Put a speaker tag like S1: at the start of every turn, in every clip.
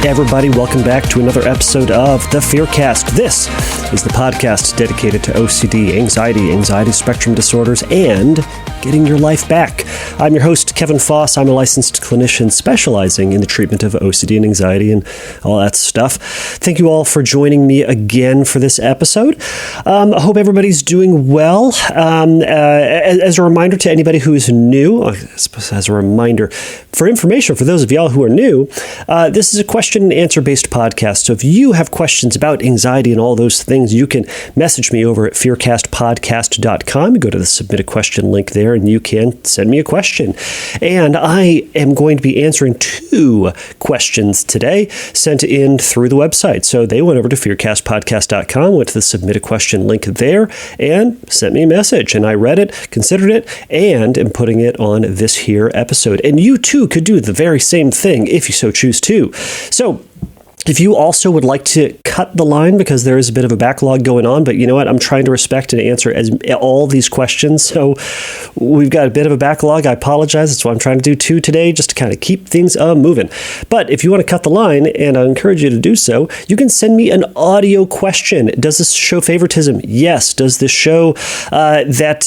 S1: everybody. Welcome back to another episode of The Fearcast. This is the podcast dedicated to OCD, anxiety spectrum disorders, and getting your life back. I'm your host, Kevin Foss. I'm a licensed clinician specializing in the treatment of OCD and anxiety and all that stuff. Thank you all for joining me again for this episode. I hope everybody's doing well. As a reminder to anybody who is new, as a reminder for information for those of y'all who are new, this is a question and answer based podcast. So if you have questions about anxiety and all those things, you can message me over at fearcastpodcast.com. Go to the submit a question link there and you can send me a question. And I am going to be answering 2 questions today sent in through the website. So they went over to fearcastpodcast.com, went to the submit a question link there and sent me a message. And I read it, considered it, and am putting it on this here episode. And you too could do the very same thing if you so choose to. So if you also would like to cut the line because there is a bit of a backlog going on, but you know what? I'm trying to respect and answer all these questions. So we've got a bit of a backlog. I apologize. That's why I'm trying to do 2 today, just to kind of keep things moving. But if you want to cut the line, and I encourage you to do so, you can send me an audio question. Does this show favoritism? Yes. Does this show does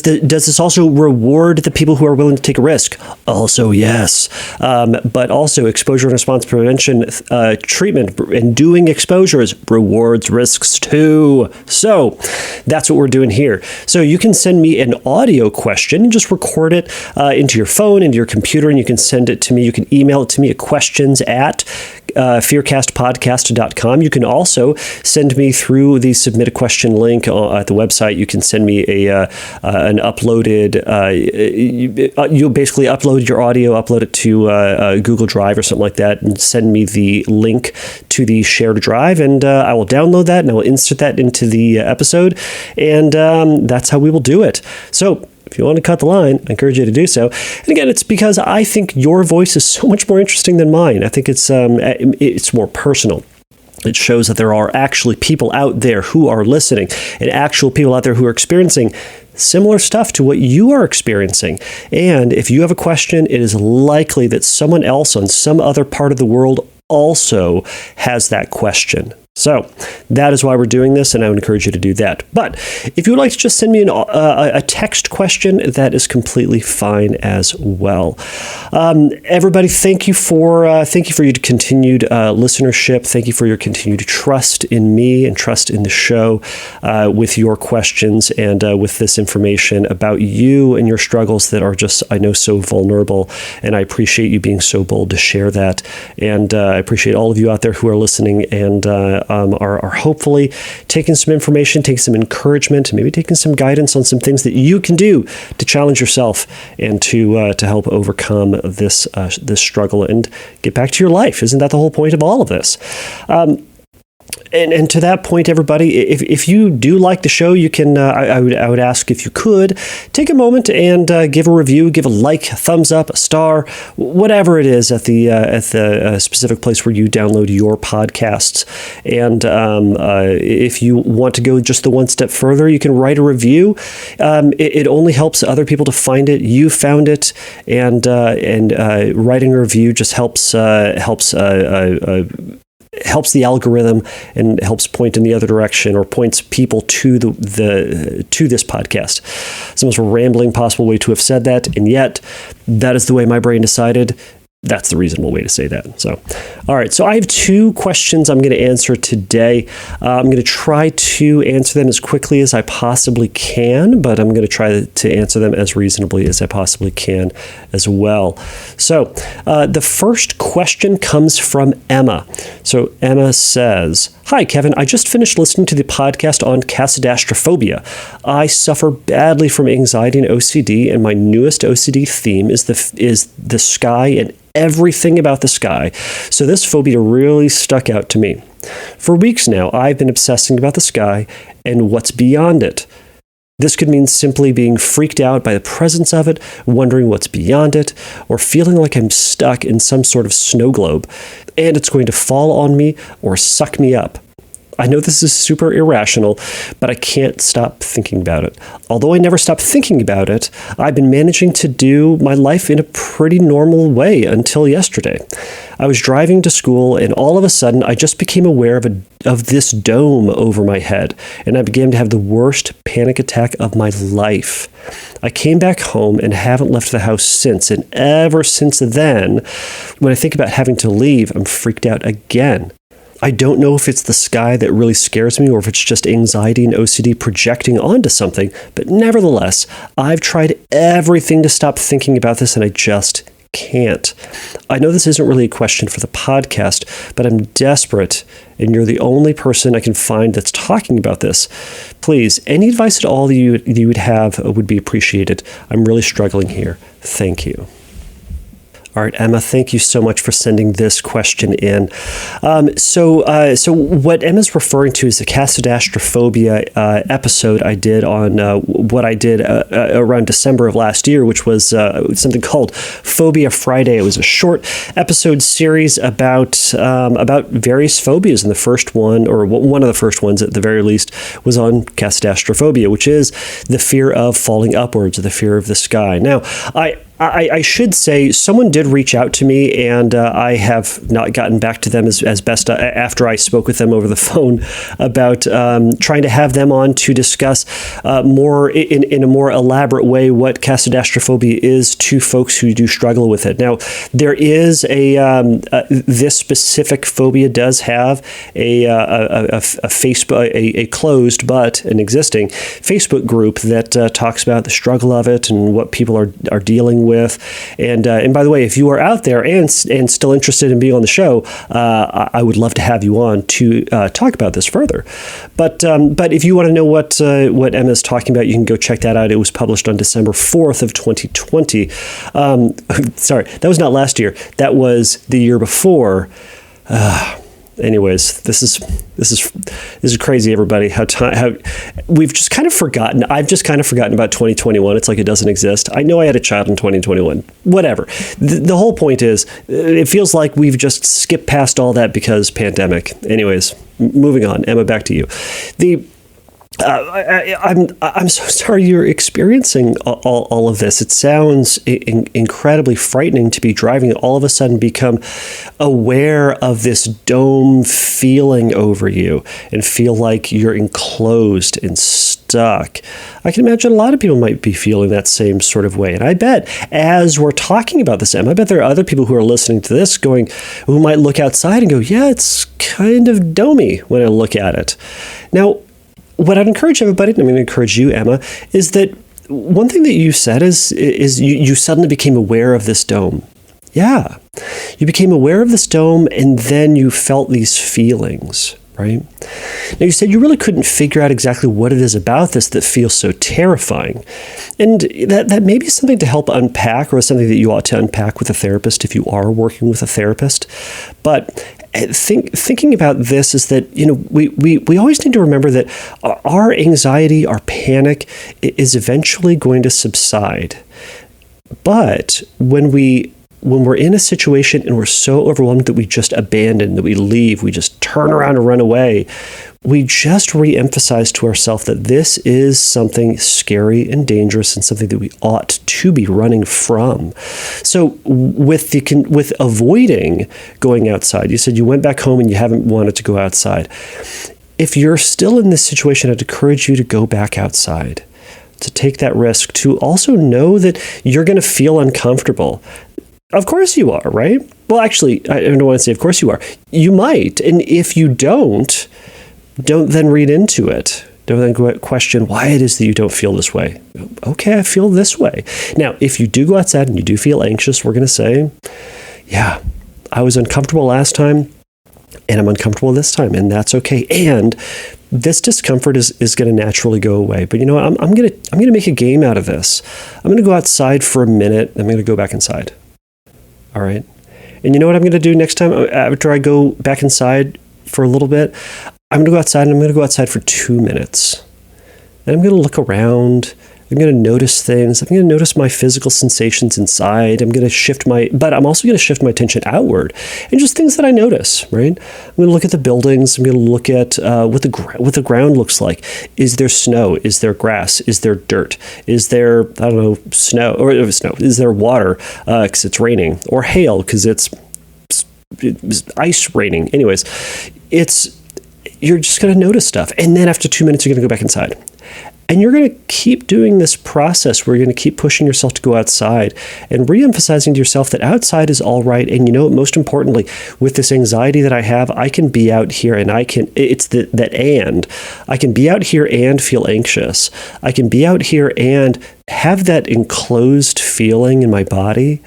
S1: this also reward the people who are willing to take a risk? Also, yes. But also exposure and response prevention treatment and doing exposures rewards risks too. So that's what we're doing here. So you can send me an audio question and just record it into your phone, into your computer, and you can send it to me. You can email it to me at questions at fearcastpodcast.com. You can also send me through the submit a question link at the website. You can send me an uploaded, you'll basically upload your audio, upload it to Google Drive or something like that, and send me the link to the shared drive, and I will download that and I will insert that into the episode, and that's how we will do it. So if you want to cut the line, I encourage you to do so. And again, it's because I think your voice is so much more interesting than mine. I think it's more personal. It shows that there are actually people out there who are listening, and actual people out there who are experiencing similar stuff to what you are experiencing. And if you have a question, it is likely that someone else on some other part of the world also has that question. So that is why we're doing this, and I would encourage you to do that. But if you would like to just send me a text question, that is completely fine as well. Everybody, thank you for your continued listenership. Thank you for your continued trust in me and trust in the show with your questions and with this information about you and your struggles that are just, I know, so vulnerable. And I appreciate you being so bold to share that. And I appreciate all of you out there who are listening and are hopefully taking some information, taking some encouragement, maybe taking some guidance on some things that you can do to challenge yourself and to help overcome this struggle and get back to your life. Isn't that the whole point of all of this? And to that point, everybody, if you do like the show, you can. I would ask if you could take a moment and give a review, give a like, a thumbs up, a star, whatever it is at the specific place where you download your podcasts. And if you want to go just the one step further, you can write a review. It only helps other people to find it. You found it, and writing a review just helps the algorithm and helps point in the other direction, or points people to to this podcast. It's the most rambling possible way to have said that, and yet that is the way my brain decided. That's the reasonable way to say that. So, all right. So I have 2 questions I'm going to answer today. I'm going to try to answer them as quickly as I possibly can, but I'm going to try to answer them as reasonably as I possibly can as well. So the first question comes from Emma. So Emma says, "Hi, Kevin. I just finished listening to the podcast on Casadastraphobia. I suffer badly from anxiety and OCD, and my newest OCD theme is the sky and everything about the sky. So this phobia really stuck out to me. For weeks now, I've been obsessing about the sky and what's beyond it. This could mean simply being freaked out by the presence of it, wondering what's beyond it, or feeling like I'm stuck in some sort of snow globe, and it's going to fall on me or suck me up. I know this is super irrational, but I can't stop thinking about it. Although I never stopped thinking about it, I've been managing to do my life in a pretty normal way until yesterday. I was driving to school, and all of a sudden, I just became aware of this dome over my head, and I began to have the worst panic attack of my life. I came back home and haven't left the house since, and ever since then, when I think about having to leave, I'm freaked out again. I don't know if it's the sky that really scares me or if it's just anxiety and OCD projecting onto something, but nevertheless, I've tried everything to stop thinking about this, and I just can't. I know this isn't really a question for the podcast, but I'm desperate, and you're the only person I can find that's talking about this. Please, any advice at all that you would have would be appreciated. I'm really struggling here. Thank you. All right, Emma, thank you so much for sending this question in. So what Emma's referring to is the Casadastraphobia episode I did on what I did around December of last year, which was something called Phobia Phriday. It was a short episode series about various phobias, and the first one, or one of the first ones at the very least, was on Casadastraphobia, which is the fear of falling upwards, the fear of the sky. Now, I should say someone did reach out to me, and I have not gotten back to them as best after I spoke with them over the phone about trying to have them on to discuss more in a more elaborate way what Casadastraphobia is to folks who do struggle with it. Now, there is this specific phobia does have a Facebook, a closed but an existing Facebook group that talks about the struggle of it and what people are dealing with. And by the way, if you are out there and still interested in being on the show, I would love to have you on to talk about this further. But if you want to know what Emma is talking about, you can go check that out. It was published on December 4th of 2020. Sorry, that was not last year. That was the year before. Anyways, this is crazy, everybody. How we've just kind of forgotten. I've just kind of forgotten about 2021. It's like it doesn't exist. I know I had a child in 2021. Whatever. The whole point is, it feels like we've just skipped past all that because pandemic. Anyways, moving on. Emma, back to you. I'm so sorry you're experiencing all of this. It sounds incredibly frightening to be driving and all of a sudden become aware of this dome feeling over you and feel like you're enclosed and stuck. I can imagine a lot of people might be feeling that same sort of way. And I bet as we're talking about this, Emma, I bet there are other people who are listening to this who might look outside and go, yeah, it's kind of domey when I look at it. Now, what I'd encourage everybody, and I'm going to encourage you, Emma, is that one thing that you said is you suddenly became aware of this dome. Yeah. You became aware of this dome, and then you felt these feelings, right? Now, you said you really couldn't figure out exactly what it is about this that feels so terrifying. And that may be something to help unpack, or something that you ought to unpack with a therapist if you are working with a therapist. But thinking about this is that, we always need to remember that our anxiety, our panic is eventually going to subside. But when we're in a situation and we're so overwhelmed that we just abandon, that we leave, we just turn around and run away, we just re-emphasize to ourselves that this is something scary and dangerous and something that we ought to be running from. So with avoiding going outside, you said you went back home and you haven't wanted to go outside. If you're still in this situation, I'd encourage you to go back outside, to take that risk, to also know that you're going to feel uncomfortable. Of course you are, right? Well, actually, I don't want to say of course you are. You might. And if you don't then read into it. Don't then question why it is that you don't feel this way. Okay, I feel this way. Now, if you do go outside and you do feel anxious, we're going to say, yeah, I was uncomfortable last time and I'm uncomfortable this time, and that's okay. And this discomfort is going to naturally go away. But I'm going to make a game out of this. I'm going to go outside for a minute. I'm going to go back inside. All right. And you know what I'm going to do next time after I go back inside for a little bit? I'm going to go outside, and I'm going to go outside for 2 minutes. And I'm going to look around. I'm going to notice things. I'm going to notice my physical sensations inside. I'm also going to shift my attention outward and just things that I notice, right? I'm going to look at the buildings. I'm going to look at what the ground looks like. Is there snow? Is there grass? Is there dirt? Is there, snow? Is there water because it's raining? Or hail because it's ice raining? Anyways, you're just going to notice stuff. And then after 2 minutes, you're going to go back inside. And you're going to keep doing this process where you're going to keep pushing yourself to go outside and re-emphasizing to yourself that outside is all right. And most importantly, with this anxiety that I have, I can be out here and I can be out here and feel anxious. I can be out here and have that enclosed feeling in my body,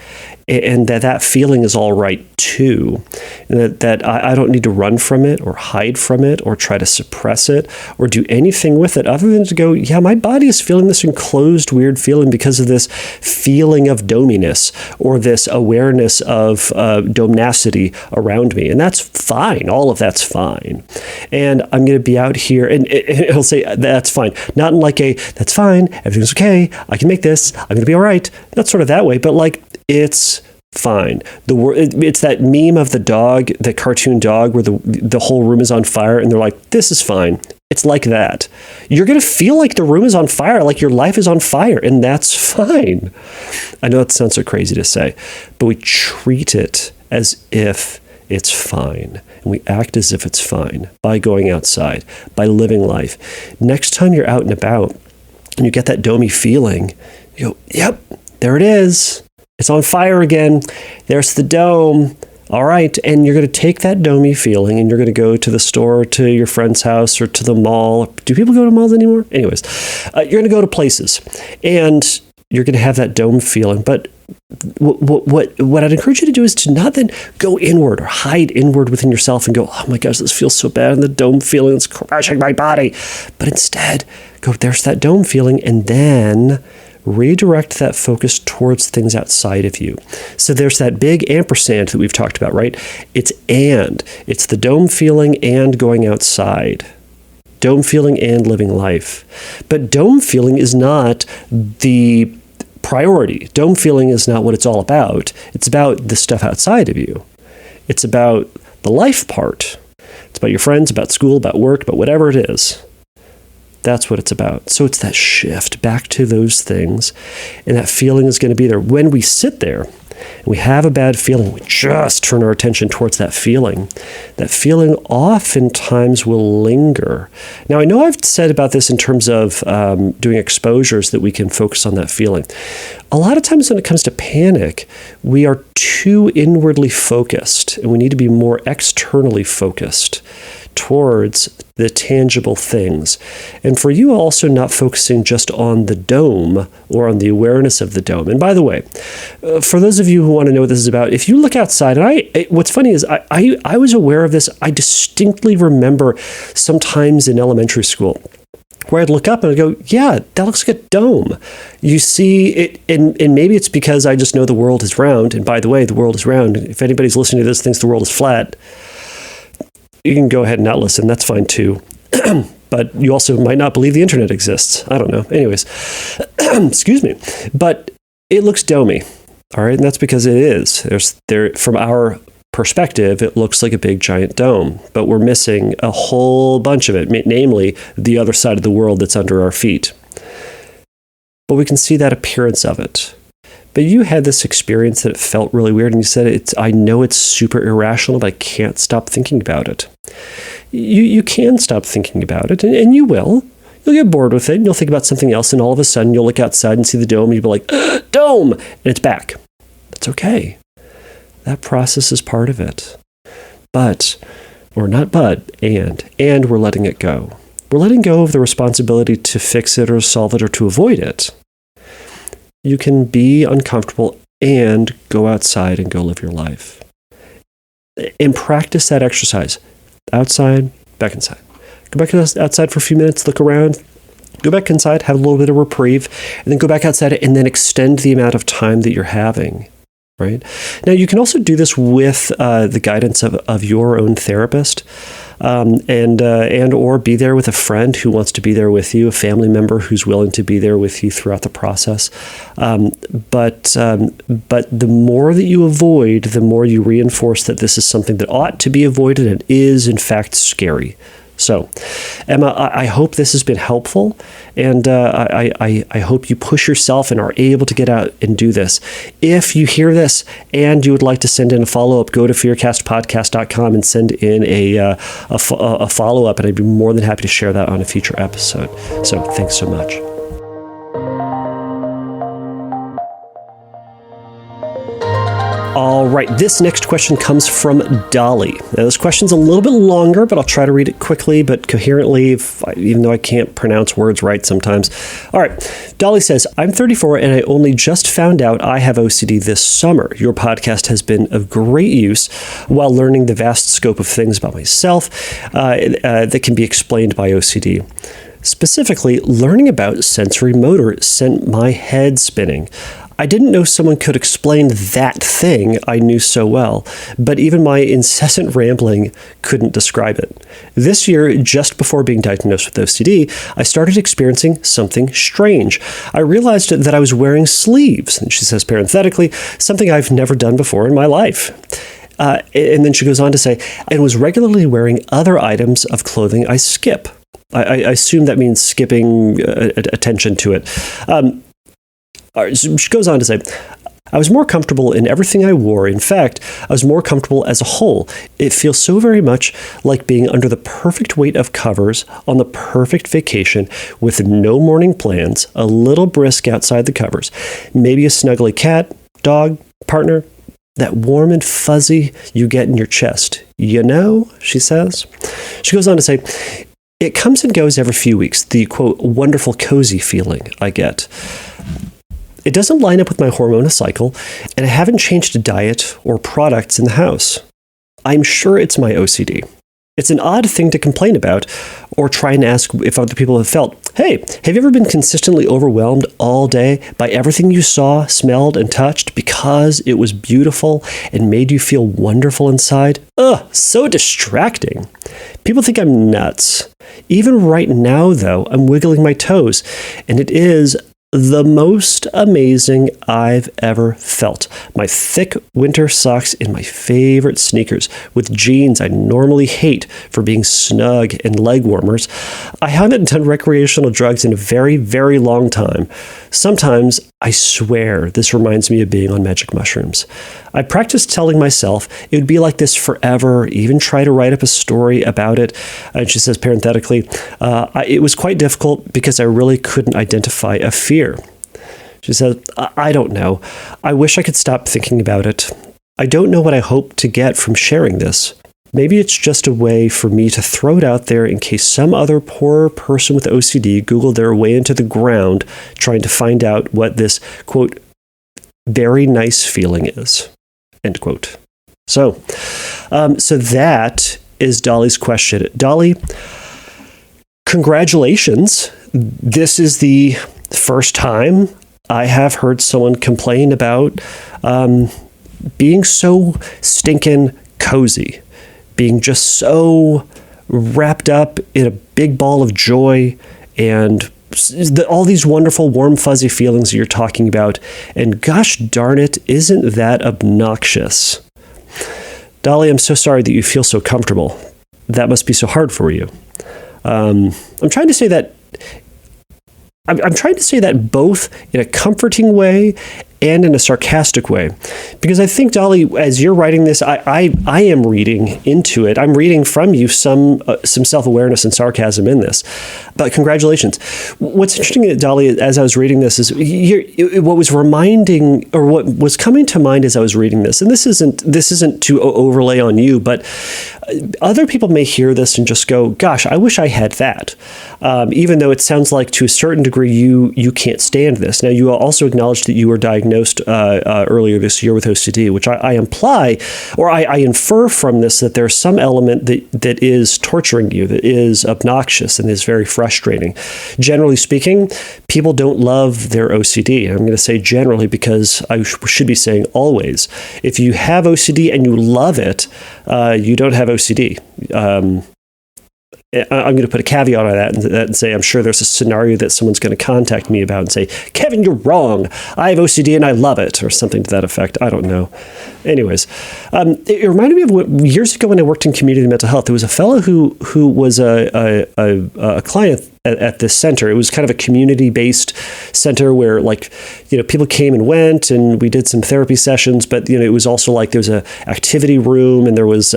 S1: and that feeling is all right too. And that I don't need to run from it or hide from it or try to suppress it or do anything with it other than to go, yeah, my body is feeling this enclosed, weird feeling because of this feeling of dominess or this awareness of domnacity around me. And that's fine. All of that's fine. And I'm going to be out here and it'll say, that's fine. Not in like that's fine. Everything's okay. I can make this. I'm going to be all right. Not sort of that way, but like, it's fine. It's that meme of the dog, the cartoon dog, where the whole room is on fire, and they're like, "This is fine." It's like that. You're gonna feel like the room is on fire, like your life is on fire, and that's fine. I know that sounds so crazy to say, but we treat it as if it's fine, and we act as if it's fine by going outside, by living life. Next time you're out and about, and you get that domey feeling, you go, "Yep, there it is. It's on fire again. There's the dome. All right." And you're going to take that domey feeling and you're going to go to the store, to your friend's house, or to the mall. Do people go to malls anymore? Anyways, you're going to go to places and you're going to have that dome feeling. But what I'd encourage you to do is to not then go inward or hide inward within yourself and go, "Oh my gosh, this feels so bad. And the dome feeling is crashing my body." But instead, go, "There's that dome feeling." And then redirect that focus towards things outside of you. So there's that big ampersand that we've talked about, right? It's the dome feeling and going outside. Dome feeling and living life. But dome feeling is not the priority. Dome feeling is not what it's all about. It's about the stuff outside of you. It's about the life part. It's about your friends, about school, about work, about whatever it is. That's what it's about. So it's that shift back to those things. And that feeling is going to be there. When we sit there and we have a bad feeling, we just turn our attention towards that feeling. That feeling oftentimes will linger. Now, I know I've said about this in terms of doing exposures that we can focus on that feeling. A lot of times when it comes to panic, we are too inwardly focused and we need to be more externally focused towards the tangible things. And for you also not focusing just on the dome or on the awareness of the dome. And by the way, for those of you who want to know what this is about, if you look outside, and what's funny is I was aware of this. I distinctly remember sometimes in elementary school where I'd look up and I'd go, "Yeah, that looks like a dome." You see it, and maybe it's because I just know the world is round. And by the way, the world is round. If anybody's listening to this thinks the world is flat, you can go ahead and not listen. That's fine too. But you also might not believe the internet exists. I don't know. Anyways, excuse me. But it looks domey. All right. And that's because it is. From our perspective, it looks like a big giant dome, but we're missing a whole bunch of it, namely the other side of the world that's under our feet. But we can see that appearance of it. But you had this experience that it felt really weird, and you said, I know it's super irrational, but I can't stop thinking about it. You can stop thinking about it, and you will. You'll get bored with it, and you'll think about something else, and all of a sudden you'll look outside and see the dome, and you'll be like, "Dome!" And it's back. That's okay. That process is part of it. And we're letting it go. We're letting go of the responsibility to fix it or solve it or to avoid it. You can be uncomfortable and go outside and go live your life. And practice that exercise. Outside, back inside. Go back outside for a few minutes, look around, go back inside, have a little bit of reprieve, and then go back outside and then extend the amount of time that you're having. right? Now, you can also do this with the guidance of your own therapist, and or be there with a friend who wants to be there with you, a family member who's willing to be there with you throughout the process. But the more that you avoid, the more you reinforce that this is something that ought to be avoided and is, in fact, scary. So, Emma, I hope this has been helpful, and I hope you push yourself and are able to get out and do this. If you hear this and you would like to send in a follow-up, go to fearcastpodcast.com and send in a follow-up, and I'd be more than happy to share that on a future episode. So thanks so much. All right, this next question comes from Dolly. Now, this question's a little bit longer, but I'll try to read it quickly but coherently, even though I can't pronounce words right sometimes. All right, Dolly says, I'm 34 and I only just found out I have OCD this summer. Your podcast has been of great use while learning the vast scope of things about myself that can be explained by OCD. Specifically, learning about sensory motor sent my head spinning. I didn't know someone could explain that thing I knew so well, but even my incessant rambling couldn't describe it. This year, just before being diagnosed with OCD, I started experiencing something strange. I realized that I was wearing sleeves, and she says parenthetically, something I've never done before in my life. And then she goes on to say, and was regularly wearing other items of clothing I skip. I assume that means skipping attention to it. She goes on to say, I was more comfortable in everything I wore. In fact, I was more comfortable as a whole. It feels so very much like being under the perfect weight of covers on the perfect vacation with no morning plans, a little brisk outside the covers, maybe a snuggly cat, dog, partner, that warm and fuzzy you get in your chest. You know, she says. She goes on to say, it comes and goes every few weeks, the, quote, wonderful cozy feeling I get. It doesn't line up with my hormonal cycle, and I haven't changed a diet or products in the house. I'm sure it's my OCD. It's an odd thing to complain about or try and ask if other people have felt. Hey, have you ever been consistently overwhelmed all day by everything you saw, smelled, and touched because it was beautiful and made you feel wonderful inside? Ugh, so distracting. People think I'm nuts. Even right now, though, I'm wiggling my toes, and it is the most amazing I've ever felt. My thick winter socks in my favorite sneakers with jeans I normally hate for being snug and leg warmers. I haven't done recreational drugs in a very, very long time. Sometimes I swear this reminds me of being on magic mushrooms. I practiced telling myself it would be like this forever, even try to write up a story about it. And she says parenthetically, it was quite difficult because I really couldn't identify a fear. She says, I don't know. I wish I could stop thinking about it. I don't know what I hope to get from sharing this. Maybe it's just a way for me to throw it out there in case some other poor person with OCD Googled their way into the ground trying to find out what this, quote, very nice feeling is, end quote. So that is Dolly's question. Dolly, congratulations. This is the first time I have heard someone complain about being so stinking cozy, being just so wrapped up in a big ball of joy and all these wonderful, warm, fuzzy feelings you're talking about. And gosh darn it, isn't that obnoxious? Dolly, I'm so sorry that you feel so comfortable. That must be so hard for you. I'm trying to say that both in a comforting way and in a sarcastic way. Because I think, Dolly, as you're writing this, I am reading into it. I'm reading from you some self-awareness and sarcasm in this. But congratulations. What's interesting, Dolly, as I was reading this is what was reminding, or what was coming to mind as I was reading this, and this isn't to overlay on you, but other people may hear this and just go, gosh, I wish I had that. Even though it sounds like to a certain degree you can't stand this. Now, you also acknowledged that you were diagnosed earlier this year with OCD, which I imply, or I infer from this that there's some element that is torturing you, that is obnoxious and is very frustrating. Generally speaking, people don't love their OCD. I'm going to say generally because I should be saying always. If you have OCD and you love it, you don't have OCD. I'm going to put a caveat on that and say I'm sure there's a scenario that someone's going to contact me about and say, Kevin, you're wrong. I have OCD and I love it, or something to that effect. I don't know. Anyways, it reminded me of years ago when I worked in community mental health. There was a fellow who was a client at this center. It was kind of a community-based center where, like, people came and went, and we did some therapy sessions. But it was also like there was a activity room, and there was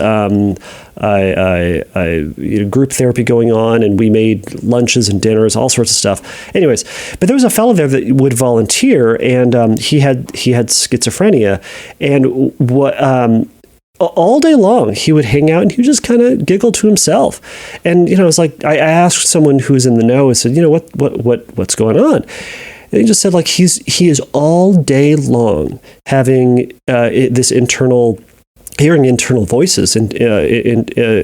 S1: group therapy going on, and we made lunches and dinners, all sorts of stuff. Anyways, but there was a fellow there that would volunteer, and he had schizophrenia, and all day long, he would hang out and he would just kind of giggle to himself. And, it was like, I asked someone who was in the know, I said, what's going on? And he just said, like, he is all day long having this hearing internal voices and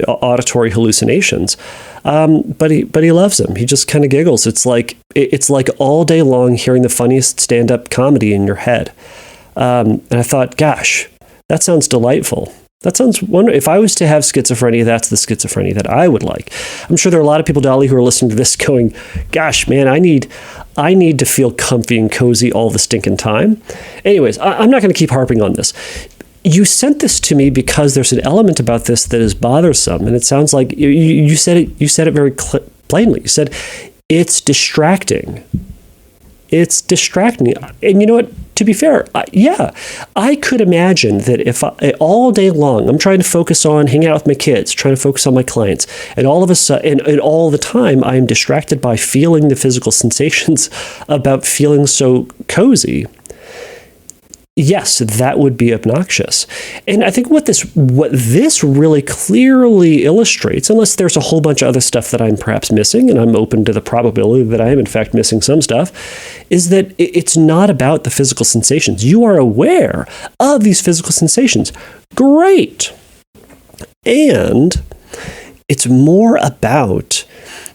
S1: auditory hallucinations. But he loves them. He just kind of giggles. It's like all day long hearing the funniest stand-up comedy in your head. And I thought, gosh, that sounds delightful. That sounds wonderful. If I was to have schizophrenia, that's the schizophrenia that I would like. I'm sure there are a lot of people, Dolly, who are listening to this going, gosh, man, I need to feel comfy and cozy all the stinking time. Anyways, I'm not going to keep harping on this. You sent this to me because there's an element about this that is bothersome. And it sounds like you said it very plainly. You said, it's distracting. It's distracting. And you know what? To be fair, I could imagine that if all day long I'm trying to focus on hanging out with my kids, trying to focus on my clients, and all of a sudden, and all the time, I am distracted by feeling the physical sensations about feeling so cozy. Yes, that would be obnoxious. And I think what this really clearly illustrates, unless there's a whole bunch of other stuff that I'm perhaps missing, and I'm open to the probability that I am in fact missing some stuff, is that it's not about the physical sensations. You are aware of these physical sensations. Great. And it's more about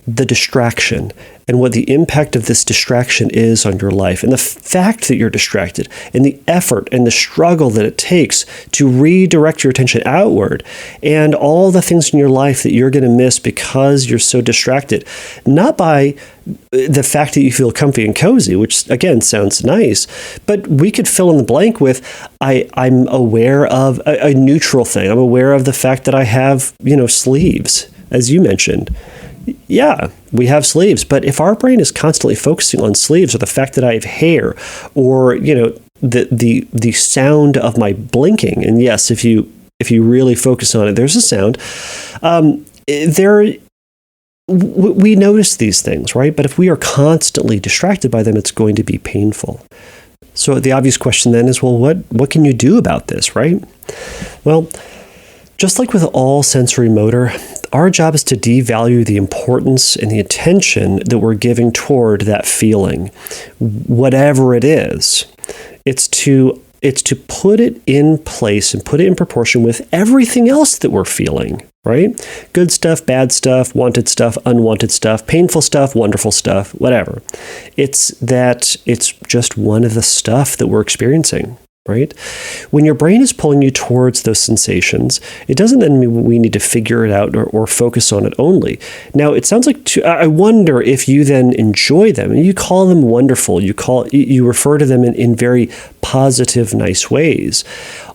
S1: the distraction and what the impact of this distraction is on your life, and the fact that you're distracted, and the effort and the struggle that it takes to redirect your attention outward, and all the things in your life that you're going to miss because you're so distracted. Not by the fact that you feel comfy and cozy, which again sounds nice, but we could fill in the blank with I'm aware of a neutral thing. I'm aware of the fact that I have, sleeves, as you mentioned. Yeah, we have sleeves, but if our brain is constantly focusing on sleeves, or the fact that I have hair, or the sound of my blinking, and yes, if you really focus on it, there's a sound. We notice these things, right? But if we are constantly distracted by them, it's going to be painful. So the obvious question then is, well, what can you do about this, right? Well, just like with all sensory motor, our job is to devalue the importance and the attention that we're giving toward that feeling, whatever it is. It's to put it in place and put it in proportion with everything else that we're feeling, right? Good stuff, bad stuff, wanted stuff, unwanted stuff, painful stuff, wonderful stuff, whatever. It's just one of the stuff that we're experiencing. Right? When your brain is pulling you towards those sensations, it doesn't then mean we need to figure it out or focus on it only. Now, it sounds like I wonder if you then enjoy them and you call them wonderful. You refer to them in very positive, nice ways.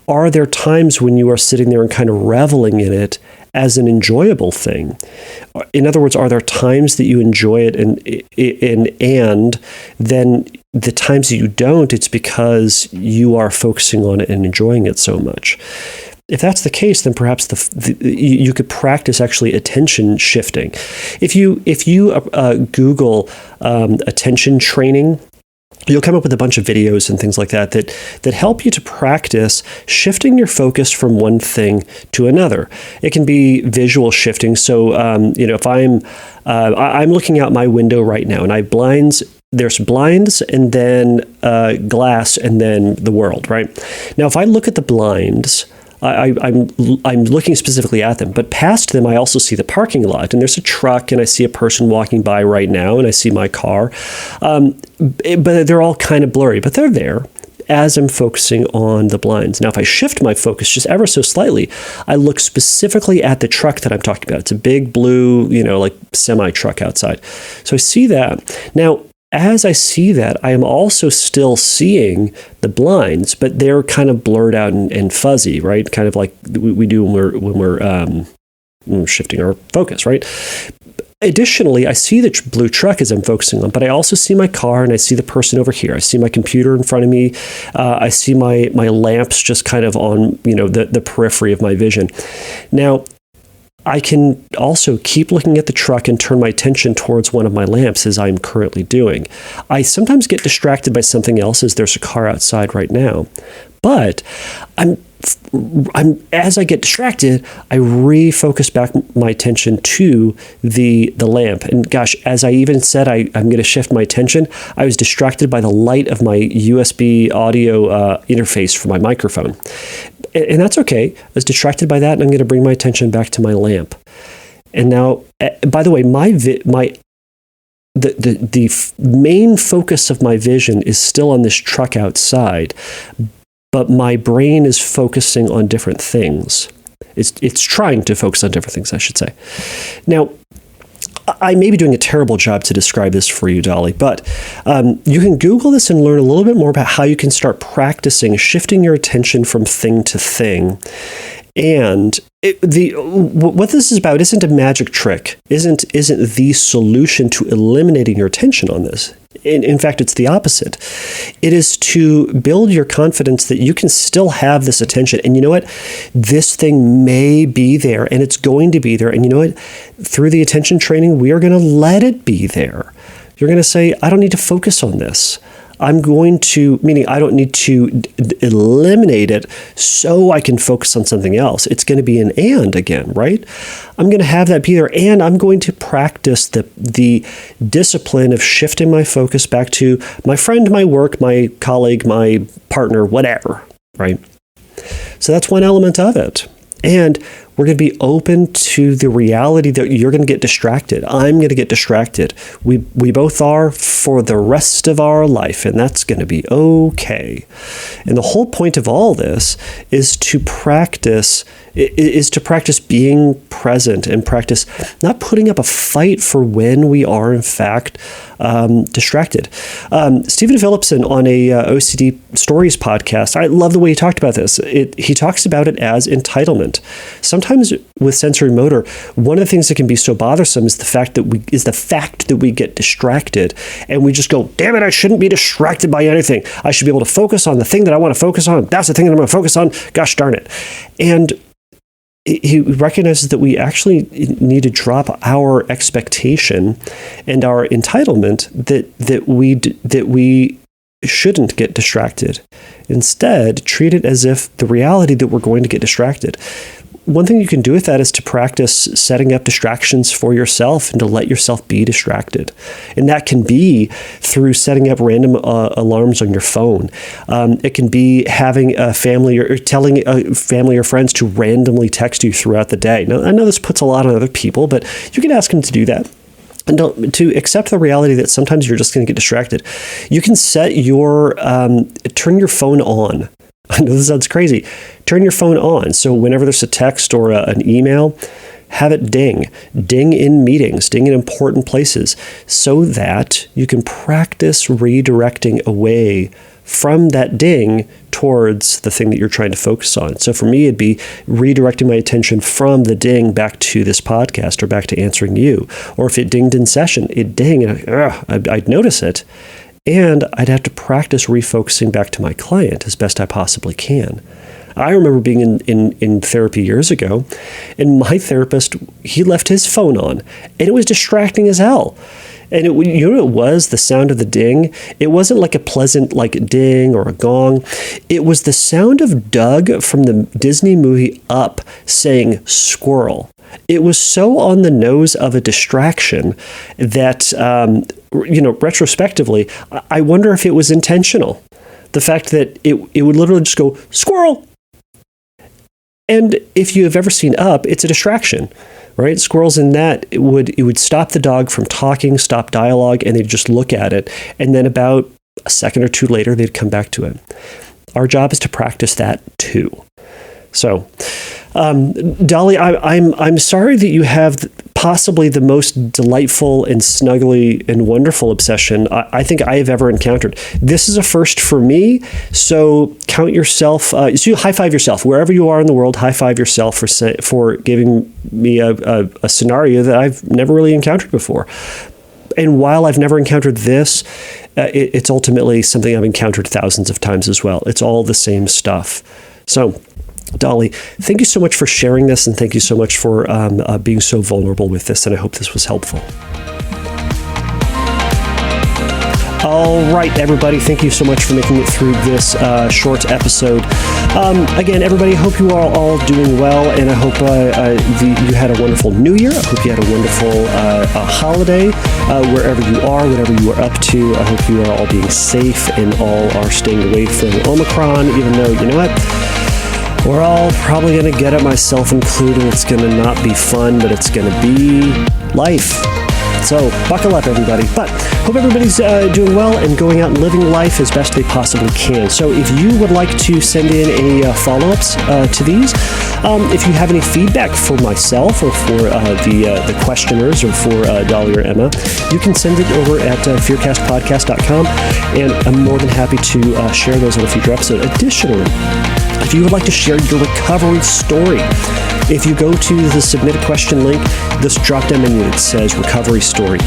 S1: Are there times when you are sitting there and kind of reveling in it as an enjoyable thing? In other words, are there times that you enjoy it and then the times that you don't, it's because you are focusing on it and enjoying it so much? If that's the case, then perhaps you could practice actually attention shifting. If you Google attention training, you'll come up with a bunch of videos and things like that help you to practice shifting your focus from one thing to another. It can be visual shifting. So, if I'm looking out my window right now, and I have blinds. There's blinds, and then glass, and then the world. Right now, if I look at the blinds, I'm looking specifically at them. But past them, I also see the parking lot, and there's a truck, and I see a person walking by right now, and I see my car. But they're all kind of blurry, but they're there as I'm focusing on the blinds. Now, if I shift my focus just ever so slightly, I look specifically at the truck that I'm talking about. It's a big blue, like semi-truck outside. So I see that. Now, as I see that, I am also still seeing the blinds, but they're kind of blurred out and fuzzy, right? Kind of like we do when we're shifting our focus, right? Additionally, I see the blue truck as I'm focusing on, but I also see my car and I see the person over here. I see my computer in front of me. I see my lamps just kind of on, the periphery of my vision. Now, I can also keep looking at the truck and turn my attention towards one of my lamps as I'm currently doing. I sometimes get distracted by something else as there's a car outside right now, but as I get distracted, I refocus back my attention to the lamp. And gosh, as I even said, I'm going to shift my attention, I was distracted by the light of my USB audio interface for my microphone. And that's okay. I was distracted by that, and I'm going to bring my attention back to my lamp. And now, by the way, the main focus of my vision is still on this truck outside, but my brain is focusing on different things. It's trying to focus on different things, I should say. Now, I may be doing a terrible job to describe this for you, Dolly, but you can Google this and learn a little bit more about how you can start practicing shifting your attention from thing to thing. And what this is about isn't a magic trick, isn't the solution to eliminating your attention on this. In fact, it's the opposite. It is to build your confidence that you can still have this attention. And you know what? This thing may be there, and it's going to be there. And you know what? Through the attention training, we are going to let it be there. You're going to say, I don't need to focus on this. Meaning I don't need to eliminate it so I can focus on something else. It's going to be an and again, right? I'm going to have that be there, and I'm going to practice the discipline of shifting my focus back to my friend, my work, my colleague, my partner, whatever, right? So that's one element of it. And we're going to be open to the reality that you're going to get distracted. I'm going to get distracted. We both are for the rest of our life, and that's going to be okay. And the whole point of all this is to practice being present and practice not putting up a fight for when we are, in fact, distracted. Stephen Phillipson on a OCD Stories podcast, I love the way he talked about this. He talks about it as entitlement. Sometimes with sensory motor, one of the things that can be so bothersome is the fact that we get distracted and we just go, damn it, I shouldn't be distracted by anything. I should be able to focus on the thing that I want to focus on. That's the thing that I'm going to focus on. Gosh darn it. And he recognizes that we actually need to drop our expectation and our entitlement that we shouldn't get distracted. Instead, treat it as if the reality that we're going to get distracted. One thing you can do with that is to practice setting up distractions for yourself and to let yourself be distracted. And that can be through setting up random alarms on your phone. It can be having a family or telling a family or friends to randomly text you throughout the day. Now, I know this puts a lot on other people, but you can ask them to do that. And to accept the reality that sometimes you're just going to get distracted. You can set turn your phone on. I know this sounds crazy. Turn your phone on. So whenever there's a text or an email, have it ding. Ding in meetings, ding in important places, so that you can practice redirecting away from that ding towards the thing that you're trying to focus on. So for me, it'd be redirecting my attention from the ding back to this podcast or back to answering you. Or if it dinged in session, it ding, and I'd notice it. And I'd have to practice refocusing back to my client as best I possibly can. I remember being in therapy years ago, and my therapist, he left his phone on, and it was distracting as hell. And you know what it was? The sound of the ding. It wasn't like a pleasant ding or a gong. It was the sound of Doug from the Disney movie Up saying squirrel. It was so on the nose of a distraction that, retrospectively, I wonder if it was intentional. The fact that it would literally just go, squirrel. And if you have ever seen Up, it's a distraction, right? Squirrels in that, it would stop the dog from talking, stop dialogue, and they'd just look at it. And then about a second or two later, they'd come back to it. Our job is to practice that too. So, Dolly, I'm sorry that you have possibly the most delightful and snuggly and wonderful obsession I think I have ever encountered. This is a first for me, so count yourself. So you high five yourself wherever you are in the world. High five yourself for giving me a scenario that I've never really encountered before. And while I've never encountered this, it's ultimately something I've encountered thousands of times as well. It's all the same stuff. So, Dolly, thank you so much for sharing this, and thank you so much for being so vulnerable with this, and I hope this was helpful. All right, everybody, thank you so much for making it through this short episode. Again, everybody, hope you are all doing well, and I hope you had a wonderful New Year. I hope you had a wonderful holiday, wherever you are, whatever you are up to. I hope you are all being safe and all are staying away from Omicron, even though, you know what? We're all probably going to get it, myself included. It's going to not be fun, but it's going to be life. So buckle up, everybody. But hope everybody's doing well and going out and living life as best they possibly can. So if you would like to send in any follow-ups to these, if you have any feedback for myself or for the questioners or for Dolly or Emma, you can send it over at fearcastpodcast.com, and I'm more than happy to share those on a future episode. Additionally, if you would like to share your recovery story, if you go to the submit a question link, this drop-down menu that says recovery story,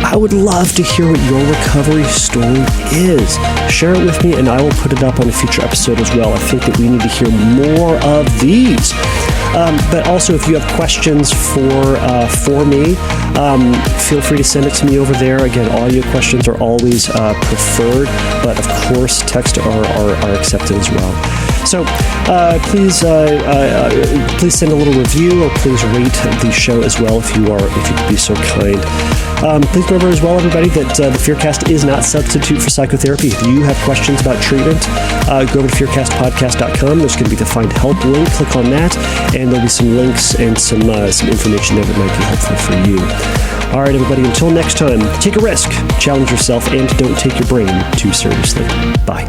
S1: I would love to hear what your recovery story is. Share it with me and I will put it up on a future episode as well. I think that we need to hear more of these. But also, if you have questions for me, feel free to send it to me over there. Again, audio questions are always preferred, but of course, text are accepted as well. So please send a little review, or please rate the show as well if you could be so kind. Please remember as well, everybody, that the Fearcast is not substitute for psychotherapy. If you have questions about treatment, go over to fearcastpodcast.com. There's going to be the Find Help link. Click on that, and there'll be some links and some information there that might be helpful for you. All right, everybody, until next time, take a risk, challenge yourself, and don't take your brain too seriously. Bye.